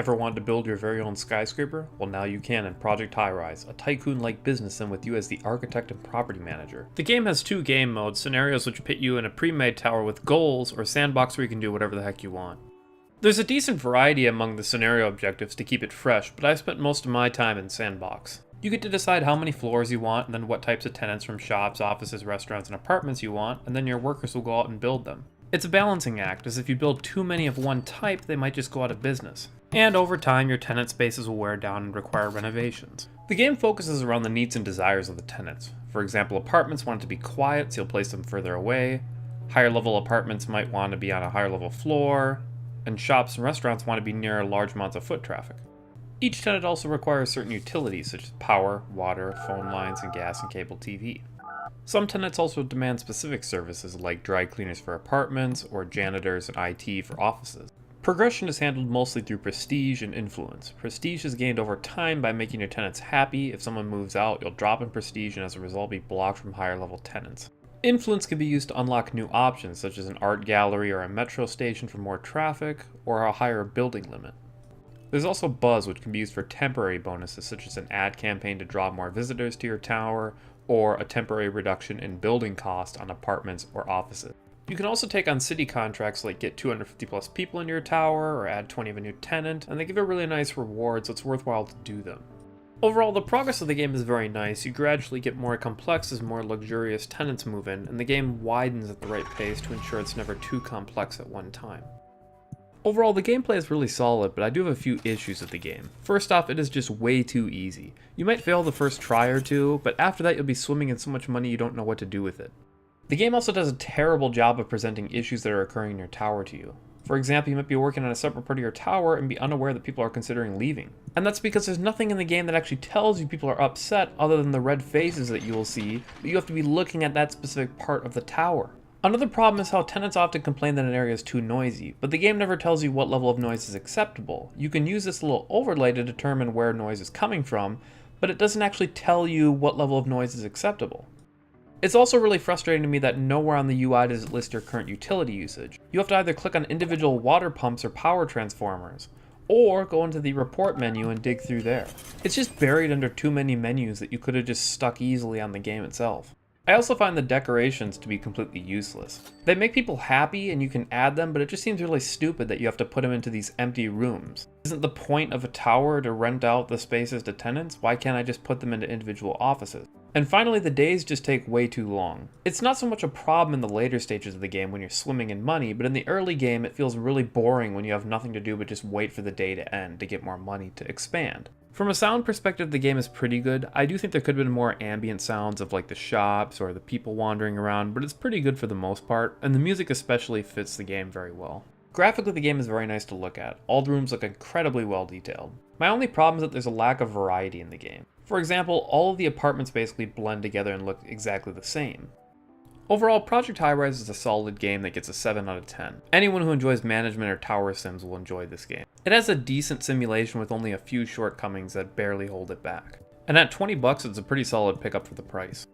Ever wanted to build your very own skyscraper? Well, now you can in Project High Rise, a tycoon-like business sim with you as the architect and property manager. The game has two game modes, scenarios which pit you in a pre-made tower with goals, or sandbox where you can do whatever the heck you want. There's a decent variety among the scenario objectives to keep it fresh, but I spent most of my time in sandbox. You get to decide how many floors you want, and then what types of tenants from shops, offices, restaurants, and apartments you want, and then your workers will go out and build them. It's a balancing act, as if you build too many of one type, they might just go out of business. And over time, your tenant spaces will wear down and require renovations. The game focuses around the needs and desires of the tenants. For example, apartments want it to be quiet, so you'll place them further away. Higher level apartments might want to be on a higher level floor, and shops and restaurants want to be near large amounts of foot traffic. Each tenant also requires certain utilities such as power, water, phone lines, and gas and cable TV. Some tenants also demand specific services like dry cleaners for apartments or janitors and IT for offices. Progression is handled mostly through prestige and influence. Prestige is gained over time by making your tenants happy. If someone moves out, you'll drop in prestige and as a result be blocked from higher level tenants. Influence can be used to unlock new options such as an art gallery or a metro station for more traffic, or a higher building limit. There's also buzz, which can be used for temporary bonuses such as an ad campaign to draw more visitors to your tower, or a temporary reduction in building cost on apartments or offices. You can also take on city contracts like get 250 plus people into your tower or add 20 of a new tenant, and they give a really nice reward, so it's worthwhile to do them. Overall, the progress of the game is very nice. You gradually get more complex as more luxurious tenants move in, and the game widens at the right pace to ensure it's never too complex at one time. Overall, the gameplay is really solid, but I do have a few issues with the game. First off, it is just way too easy. You might fail the first try or two, but after that you'll be swimming in so much money you don't know what to do with it. The game also does a terrible job of presenting issues that are occurring in your tower to you. For example, you might be working on a separate part of your tower and be unaware that people are considering leaving. And that's because there's nothing in the game that actually tells you people are upset other than the red faces that you will see, but you have to be looking at that specific part of the tower. Another problem is how tenants often complain that an area is too noisy, but the game never tells you what level of noise is acceptable. You can use this little overlay to determine where noise is coming from, but it doesn't actually tell you what level of noise is acceptable. It's also really frustrating to me that nowhere on the UI does it list your current utility usage. You have to either click on individual water pumps or power transformers, or go into the report menu and dig through there. It's just buried under too many menus that you could have just stuck easily on the game itself. I also find the decorations to be completely useless. They make people happy and you can add them, but it just seems really stupid that you have to put them into these empty rooms. Isn't the point of a tower to rent out the spaces to tenants? Why can't I just put them into individual offices? And finally, the days just take way too long. It's not so much a problem in the later stages of the game when you're swimming in money, but in the early game it feels really boring when you have nothing to do but just wait for the day to end to get more money to expand. From a sound perspective, the game is pretty good. I do think there could have been more ambient sounds of like the shops or the people wandering around, but it's pretty good for the most part, and the music especially fits the game very well. Graphically, the game is very nice to look at. All the rooms look incredibly well detailed. My only problem is that there's a lack of variety in the game. For example, all of the apartments basically blend together and look exactly the same. Overall, Project High Rise is a solid game that gets a 7 out of 10. Anyone who enjoys management or tower sims will enjoy this game. It has a decent simulation with only a few shortcomings that barely hold it back. And at $20 it's a pretty solid pickup for the price.